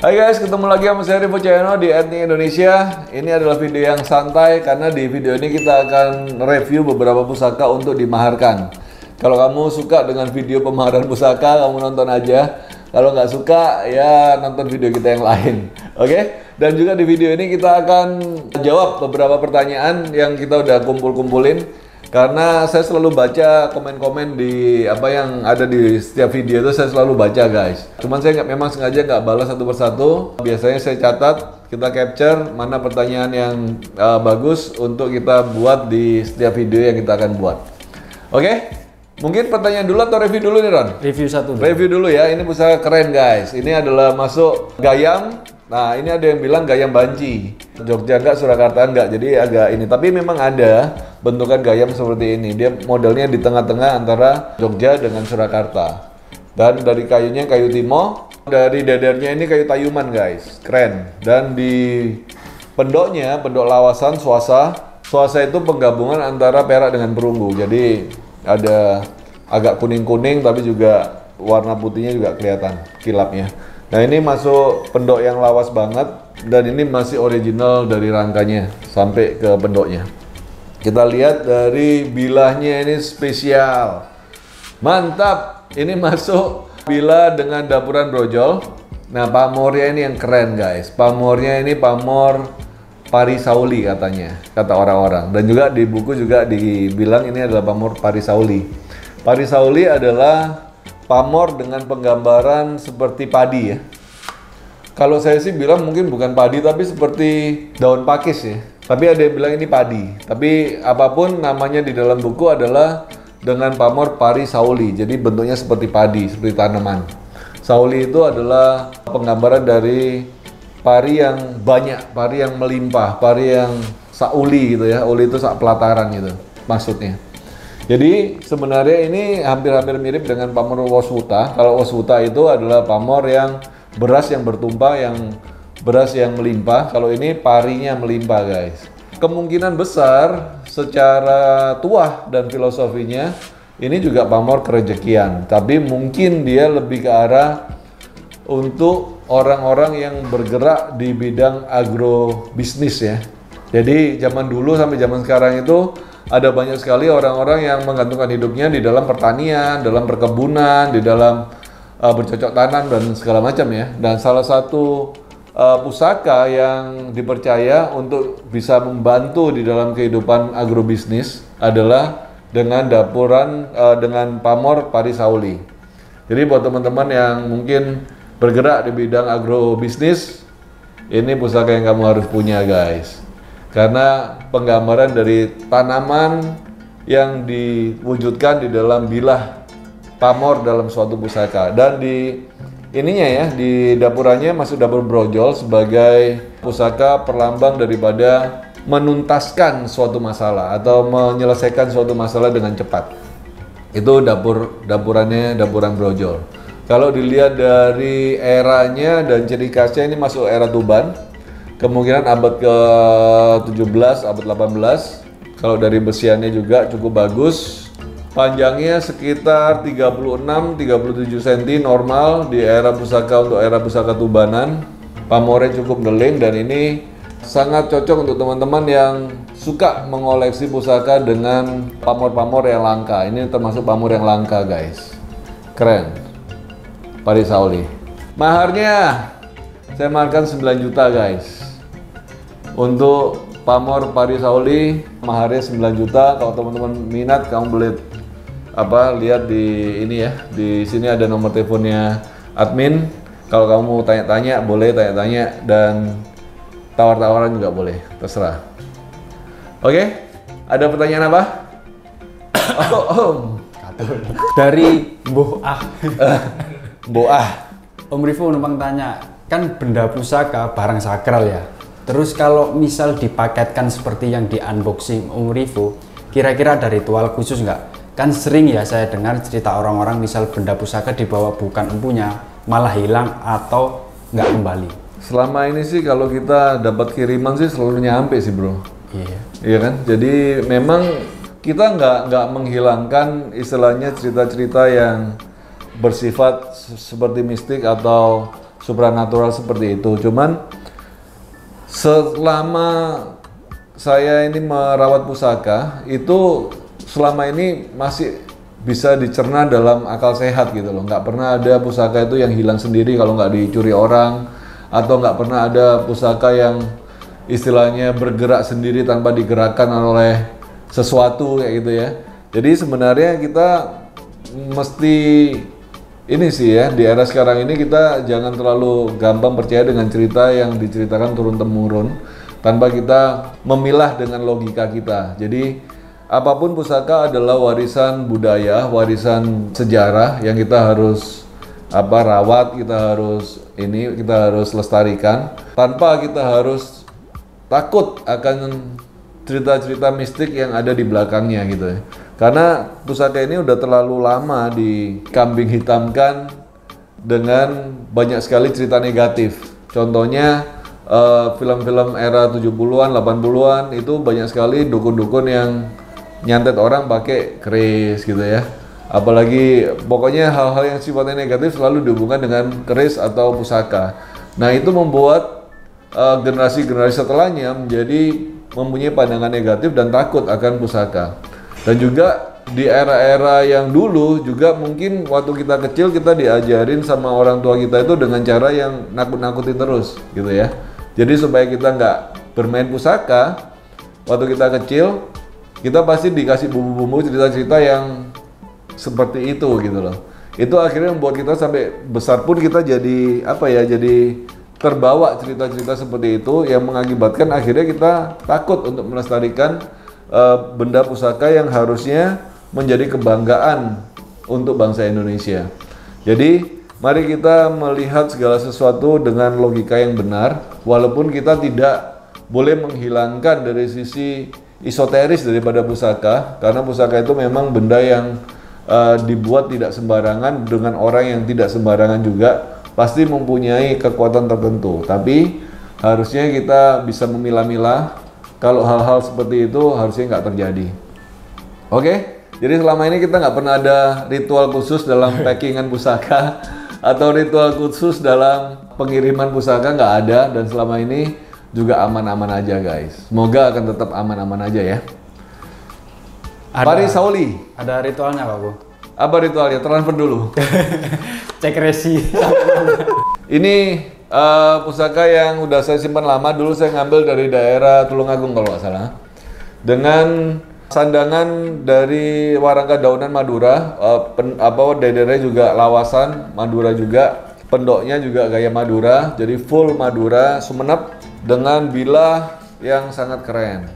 Hai guys, ketemu lagi sama saya Rivo Cahyono di Etnik Indonesia. Ini adalah video yang santai karena di video ini kita akan review beberapa pusaka untuk dimaharkan. Kalau kamu suka dengan video pemaharan pusaka, kamu nonton aja. Kalau nggak suka, ya nonton video kita yang lain. Oke? Dan juga di video ini kita akan jawab beberapa pertanyaan yang kita udah kumpul-kumpulin. Karena saya selalu baca komen-komen di apa yang ada di setiap video itu, saya selalu baca guys. Cuman saya memang sengaja nggak balas satu persatu. Biasanya saya catat, kita capture mana pertanyaan yang bagus untuk kita buat di setiap video yang kita akan buat. Oke? Mungkin pertanyaan dulu atau review dulu nih Ron? Review satu dulu. Review dulu ya, ini pusaka keren guys. Ini adalah masuk gayam. Nah ini ada yang bilang gayam banci. Jogja enggak, Surakarta enggak, jadi agak ini. Tapi memang ada bentukan gayam seperti ini. Dia modelnya di tengah-tengah antara Jogja dengan Surakarta. Dan dari kayunya kayu timo. Dari dadarnya ini kayu tayuman guys, keren. Dan di pendoknya, pendok lawasan swasa. Swasa itu penggabungan antara perak dengan perunggu. Jadi ada agak kuning-kuning tapi juga warna putihnya juga kelihatan kilapnya. Nah ini masuk pendok yang lawas banget dan ini masih original dari rangkanya sampai ke pendoknya. Kita lihat dari bilahnya, ini spesial. Mantap, ini masuk bilah dengan dapuran brojol. Nah pamornya ini yang keren guys. Pamornya ini pamor Parisauli katanya, kata orang-orang. Dan juga di buku juga dibilang ini adalah pamor Parisauli. Parisauli adalah pamor dengan penggambaran seperti padi ya. Kalau saya sih bilang mungkin bukan padi tapi seperti daun pakis ya. Tapi ada yang bilang ini padi. Tapi apapun namanya di dalam buku adalah dengan pamor pari sauli. Jadi bentuknya seperti padi, seperti tanaman. Sauli itu adalah penggambaran dari pari yang banyak, pari yang melimpah, pari yang sauli gitu ya. Uli itu sak pelataran gitu maksudnya. Jadi sebenarnya ini hampir-hampir mirip dengan pamor Waswuta. Kalau Waswuta itu adalah pamor yang beras yang bertumpah, yang beras yang melimpah. Kalau ini parinya melimpah guys. Kemungkinan besar secara tuah dan filosofinya ini juga pamor kerejekian. Tapi mungkin dia lebih ke arah untuk orang-orang yang bergerak di bidang agrobisnis ya. Jadi zaman dulu sampai zaman sekarang itu ada banyak sekali orang-orang yang menggantungkan hidupnya di dalam pertanian, dalam perkebunan, di dalam bercocok tanam dan segala macam ya. Dan salah satu pusaka yang dipercaya untuk bisa membantu di dalam kehidupan agrobisnis adalah dengan dapuran dengan pamor Parisauli. Jadi buat teman-teman yang mungkin bergerak di bidang agrobisnis, ini pusaka yang kamu harus punya guys. Karena penggambaran dari tanaman yang diwujudkan di dalam bilah pamor dalam suatu pusaka. Dan di ininya ya, di dapurannya masuk dapur brojol sebagai pusaka perlambang daripada menuntaskan suatu masalah atau menyelesaikan suatu masalah dengan cepat. Itu dapurannya dapuran brojol. Kalau dilihat dari eranya dan ciri khasnya, ini masuk era Tuban. Kemungkinan abad ke-17, abad 18. Kalau dari besiannya juga cukup bagus. Panjangnya sekitar 36-37 cm normal di era pusaka untuk era pusaka Tubanan. Pamornya cukup deling dan ini sangat cocok untuk teman-teman yang suka mengoleksi pusaka dengan pamor-pamor yang langka. Ini termasuk pamor yang langka guys. Keren. Parisauli. Maharnya saya maharkan 9 juta guys. Untuk pamor Parisauli maharnya 9 juta. Kalau teman-teman minat kamu boleh lihat di ini ya. Di sini ada nomor teleponnya admin. Kalau kamu mau tanya-tanya boleh tanya-tanya dan tawar-tawaran juga boleh, terserah. Oke, ada pertanyaan apa? Dari Boah. Boah. Om Rivo numpang tanya, kan benda pusaka barang sakral ya. Terus kalau misal dipaketkan seperti yang di unboxing Om Rivo, kira-kira ada ritual khusus nggak? Kan sering ya saya dengar cerita orang-orang misal benda pusaka dibawa bukan empunya, malah hilang atau nggak kembali. Selama ini sih kalau kita dapat kiriman sih selalu nyampe sih bro. Iya. Iya kan? Jadi memang kita nggak menghilangkan istilahnya cerita-cerita yang bersifat seperti mistik atau supranatural seperti itu. Cuman selama saya ini merawat pusaka itu selama ini masih bisa dicerna dalam akal sehat gitu loh. Nggak pernah ada pusaka itu yang hilang sendiri kalau nggak dicuri orang, atau nggak pernah ada pusaka yang istilahnya bergerak sendiri tanpa digerakkan oleh sesuatu kayak gitu ya. Jadi sebenarnya kita mesti ini sih ya, di era sekarang ini kita jangan terlalu gampang percaya dengan cerita yang diceritakan turun-temurun tanpa kita memilah dengan logika kita. Jadi apapun pusaka adalah warisan budaya, warisan sejarah yang kita harus rawat, kita harus lestarikan tanpa kita harus takut akan cerita-cerita mistik yang ada di belakangnya gitu ya. Karena pusaka ini udah terlalu lama dikambing hitamkan dengan banyak sekali cerita negatif. Contohnya film-film era 70-an, 80-an itu banyak sekali dukun-dukun yang nyantet orang pakai keris gitu ya. Apalagi pokoknya hal-hal yang sifatnya negatif selalu dihubungkan dengan keris atau pusaka. Nah, itu membuat generasi-generasi setelahnya mempunyai pandangan negatif dan takut akan pusaka. Dan juga di era-era yang dulu juga mungkin waktu kita kecil kita diajarin sama orang tua kita itu dengan cara yang nakut-nakutin terus gitu ya. Jadi supaya kita nggak bermain pusaka waktu kita kecil, kita pasti dikasih bumbu-bumbu cerita-cerita yang seperti itu gitu loh. Itu akhirnya membuat kita sampai besar pun kita jadi jadi terbawa cerita-cerita seperti itu yang mengakibatkan akhirnya kita takut untuk melestarikan benda pusaka yang harusnya menjadi kebanggaan untuk bangsa Indonesia. Jadi mari kita melihat segala sesuatu dengan logika yang benar, walaupun kita tidak boleh menghilangkan dari sisi esoteris daripada pusaka, karena pusaka itu memang benda yang dibuat tidak sembarangan dengan orang yang tidak sembarangan juga, pasti mempunyai kekuatan tertentu. Tapi harusnya kita bisa memilah-milah kalau hal-hal seperti itu harusnya nggak terjadi. Oke, jadi selama ini kita nggak pernah ada ritual khusus dalam packingan pusaka atau ritual khusus dalam pengiriman pusaka, nggak ada, dan selama ini juga aman-aman aja guys. Semoga akan tetap aman-aman aja ya. Paris Sauli. Ada ritualnya Pak Bu? Apa ritualnya? Transfer dulu. Cek resi. Ini pusaka yang udah saya simpan lama, dulu saya ngambil dari daerah Tulungagung kalau nggak salah. Dengan sandangan dari warangka daunan Madura, daerahnya juga lawasan Madura juga, pendoknya juga gaya Madura, jadi full Madura Sumenep dengan bilah yang sangat keren.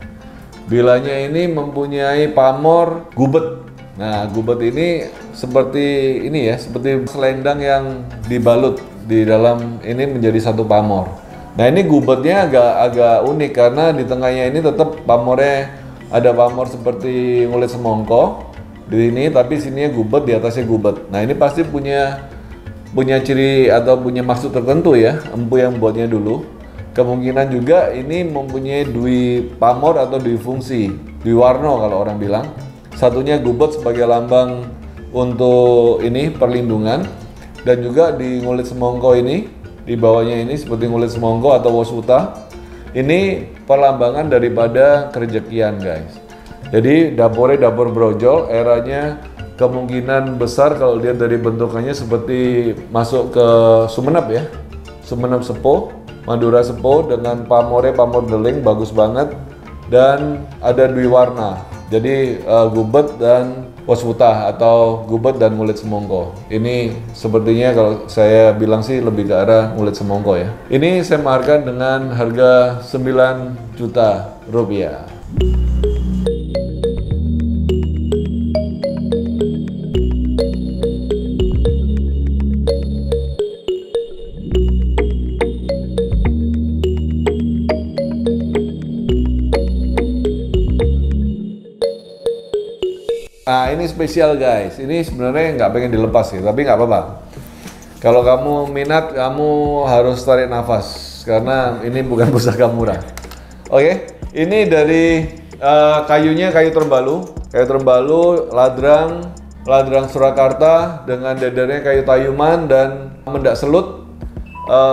Bilahnya ini mempunyai pamor gubet. Nah, gubet ini seperti ini ya, seperti selendang yang dibalut di dalam ini menjadi satu pamor. Nah, ini gubetnya agak unik karena di tengahnya ini tetap pamornya ada pamor seperti ngulit semongko di ini, tapi sininya gubet, di atasnya gubet. Nah, ini pasti punya ciri atau punya maksud tertentu ya, empu yang buatnya dulu. Kemungkinan juga ini mempunyai dwi pamor atau dwi fungsi, dwi warno kalau orang bilang. Satunya gubet sebagai lambang untuk ini perlindungan, dan juga di ngulit semongko ini, di bawahnya ini seperti ngulit semongko atau wasputa, ini perlambangan daripada kerejekian guys. Jadi dapurnya dapur brojol, eranya kemungkinan besar kalau lihat dari bentukannya seperti masuk ke Sumenep ya, Sumenep Sepo, Madura Sepo, dengan pamornya pamor deling bagus banget, dan ada dwi warna. Jadi gubet dan wasputa atau gubet dan ngulit semongko. Ini sepertinya kalau saya bilang sih lebih ke arah ngulit semongko ya. Ini saya maharkan dengan harga 9 juta rupiah. Nah, ini spesial guys, ini sebenarnya nggak pengen dilepas ya, tapi nggak apa-apa. Kalau kamu minat, kamu harus tarik nafas, karena ini bukan pusaka murah. Oke, ini dari kayunya kayu terbalu, ladrang Surakarta dengan dadarnya kayu tayuman dan mendak selut,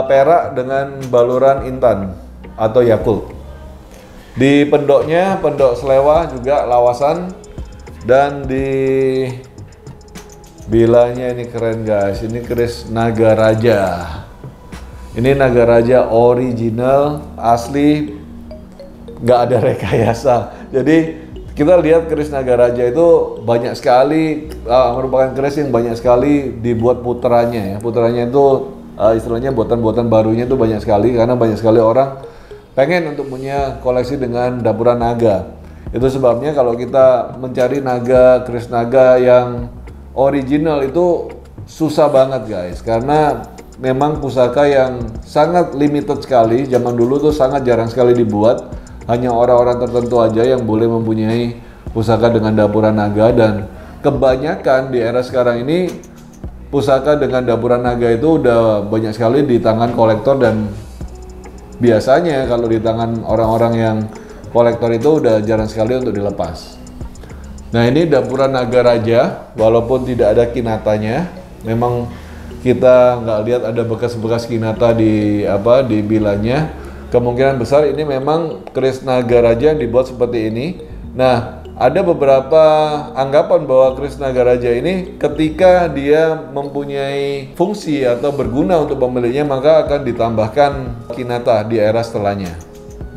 perak dengan baluran intan atau Yakult. Di pendoknya, pendok Selewah juga lawasan, dan di bilanya ini keren guys, ini keris Nagaraja. Ini Nagaraja original, asli, nggak ada rekayasa. Jadi kita lihat keris Nagaraja itu banyak sekali, merupakan keris yang banyak sekali dibuat puterannya ya. Puterannya itu istilahnya buatan-buatan barunya itu banyak sekali, karena banyak sekali orang pengen untuk punya koleksi dengan dapuran naga. Itu sebabnya kalau kita mencari naga, keris naga yang original itu susah banget guys, karena memang pusaka yang sangat limited sekali. Zaman dulu tuh sangat jarang sekali dibuat, hanya orang-orang tertentu aja yang boleh mempunyai pusaka dengan dapuran naga, dan kebanyakan di era sekarang ini pusaka dengan dapuran naga itu udah banyak sekali di tangan kolektor, dan biasanya kalau di tangan orang-orang yang kolektor itu udah jarang sekali untuk dilepas. Nah, ini dapuran Nagaraja, walaupun tidak ada kinatanya, memang kita nggak lihat ada bekas-bekas kinata di bilanya. Kemungkinan besar ini memang keris Nagaraja yang dibuat seperti ini. Nah, ada beberapa anggapan bahwa keris Nagaraja ini ketika dia mempunyai fungsi atau berguna untuk pemiliknya, maka akan ditambahkan kinata di era setelahnya.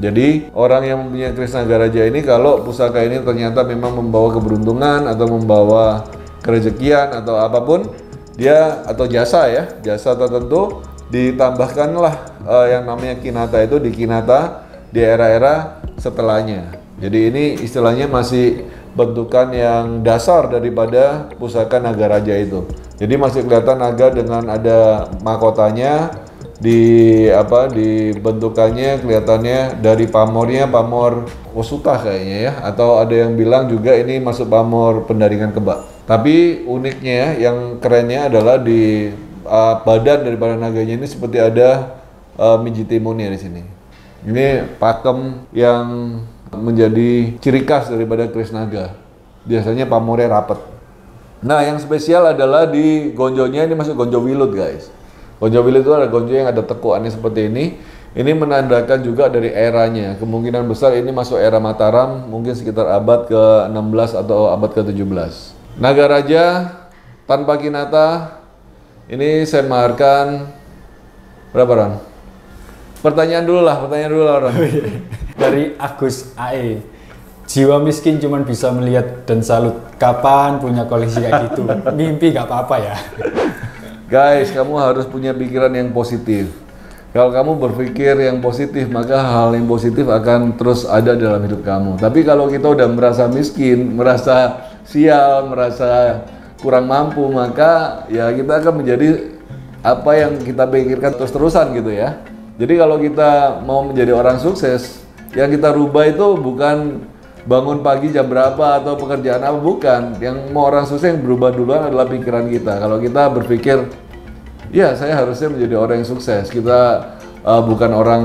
Jadi orang yang mempunyai keris Nagaraja ini, kalau pusaka ini ternyata memang membawa keberuntungan atau membawa kerejekian atau apapun, dia atau jasa tertentu, ditambahkanlah yang namanya kinata itu di kinata di era-era setelahnya. Jadi ini istilahnya masih bentukan yang dasar daripada pusaka Nagaraja itu. Jadi masih kelihatan naga dengan ada mahkotanya, di bentukannya kelihatannya dari pamornya, pamor Wasuta kayaknya ya, atau ada yang bilang juga ini masuk pamor Pendaringan Kebak. Tapi uniknya yang kerennya adalah di badan daripada naganya ini seperti ada mijitimunnya di sini. Ini pakem yang menjadi ciri khas daripada keris naga. Biasanya pamornya rapet. Nah, yang spesial adalah di gonjonya, ini masuk gonjo wilut guys. Gonjo wilut itu ada gonjo yang ada tekuannya seperti ini. Ini menandakan juga dari eranya. Kemungkinan besar ini masuk era Mataram, mungkin sekitar abad ke-16 atau abad ke-17. Nagaraja tanpa kinata, ini saya maharkan berapa, Ron? Pertanyaan dulu lah Ron. Dari Agus AE, jiwa miskin cuman bisa melihat dan salut. Kapan punya koleksi kayak gitu? Mimpi gak apa-apa ya. Guys, kamu harus punya pikiran yang positif. Kalau kamu berpikir yang positif, maka hal yang positif akan terus ada dalam hidup kamu. Tapi kalau kita udah merasa miskin, merasa sial, merasa kurang mampu, maka ya kita akan menjadi apa yang kita pikirkan terus-terusan gitu ya. Jadi kalau kita mau menjadi orang sukses, yang kita rubah itu bukan bangun pagi jam berapa atau pekerjaan apa, bukan. Yang mau orang sukses yang berubah duluan adalah pikiran kita. Kalau kita berpikir, ya saya harusnya menjadi orang yang sukses, kita bukan orang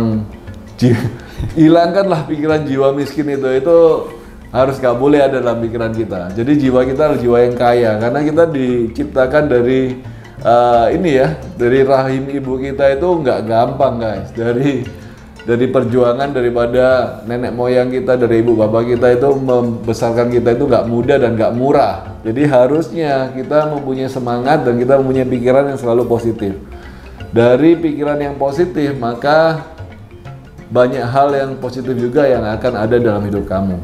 hilangkanlah pikiran jiwa miskin itu harus gak boleh ada dalam pikiran kita. Jadi jiwa kita adalah jiwa yang kaya, karena kita diciptakan dari dari rahim ibu kita itu nggak gampang guys. Dari perjuangan daripada nenek moyang kita, dari ibu bapak kita itu membesarkan kita itu nggak mudah dan nggak murah. Jadi harusnya kita mempunyai semangat dan kita mempunyai pikiran yang selalu positif. Dari pikiran yang positif, maka banyak hal yang positif juga yang akan ada dalam hidup kamu.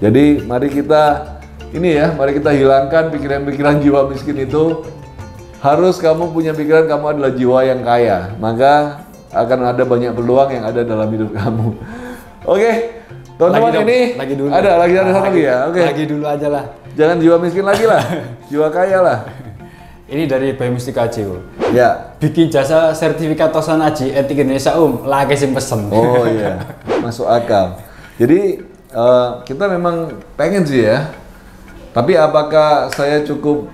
Jadi mari kita hilangkan pikiran-pikiran jiwa miskin itu. Harus kamu punya pikiran kamu adalah jiwa yang kaya, maka akan ada banyak peluang yang ada dalam hidup kamu. Oke, teman-teman, ini lagi satu lagi ya. Oke. Lagi dulu aja lah. Jangan jiwa miskin lagi lah, jiwa kaya lah. Ini dari Bayi Mustika Aji. Ya. Bikin jasa sertifikat tosan Aji etik Indonesia lagi sing pesen. Oh iya, masuk akal. Jadi kita memang pengen sih ya. Tapi apakah saya cukup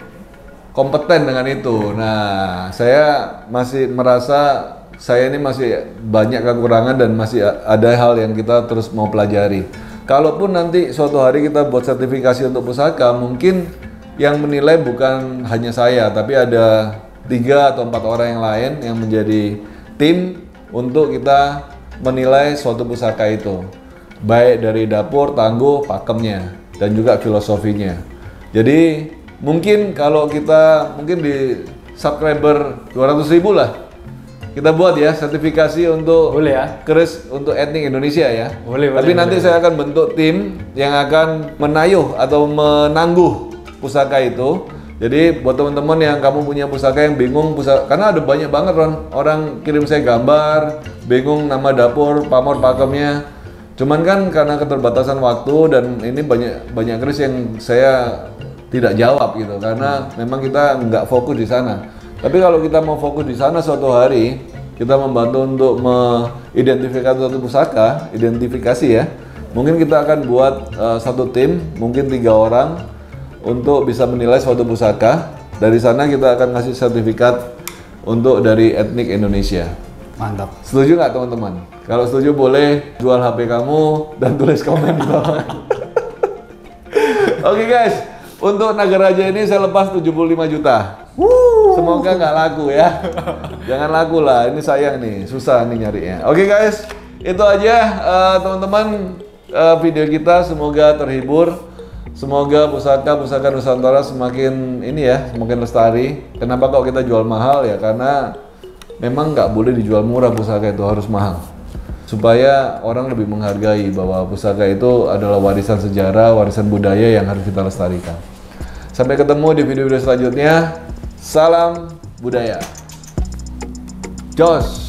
kompeten dengan itu? Nah, saya masih merasa saya ini masih banyak kekurangan dan masih ada hal yang kita terus mau pelajari. Kalaupun nanti suatu hari kita buat sertifikasi untuk pusaka, mungkin yang menilai bukan hanya saya, tapi ada 3 atau 4 orang yang lain yang menjadi tim untuk kita menilai suatu pusaka itu, baik dari dapur, tangguh, pakemnya, dan juga filosofinya. Jadi mungkin kalau kita mungkin di subscriber 200.000 lah, kita buat ya sertifikasi untuk Boleh ya? keris untuk etnik Indonesia ya. Boleh, Tapi boleh, nanti boleh. saya akan bentuk tim yang akan menayuh atau menangguh pusaka itu. Jadi buat teman-teman yang kamu punya pusaka yang bingung pusaka, karena ada banyak banget orang kirim saya gambar, bingung nama dapur, pamor, pakemnya. Cuman kan karena keterbatasan waktu dan ini banyak keris yang saya tidak jawab gitu, karena memang kita nggak fokus di sana. Tapi kalau kita mau fokus di sana suatu hari, kita membantu untuk mengidentifikasi suatu pusaka, identifikasi ya. Mungkin kita akan buat satu tim, mungkin 3 orang untuk bisa menilai suatu pusaka. Dari sana kita akan ngasih sertifikat untuk dari etnik Indonesia. Mantap. Setuju nggak teman-teman? Kalau setuju boleh jual HP kamu dan tulis komen di bawah. Oke guys, untuk Nagaraja ini saya lepas 75 juta. Semoga nggak laku ya. Jangan laku lah, ini sayang nih, susah nih nyarinya. Oke guys, itu aja teman-teman video kita, semoga terhibur. Semoga pusaka Nusantara semakin ini ya, semakin lestari. Kenapa kok kita jual mahal ya? Karena memang nggak boleh dijual murah, pusaka itu harus mahal. Supaya orang lebih menghargai bahwa pusaka itu adalah warisan sejarah, warisan budaya yang harus kita lestarikan. Sampai ketemu di video-video selanjutnya. Salam budaya. Jos.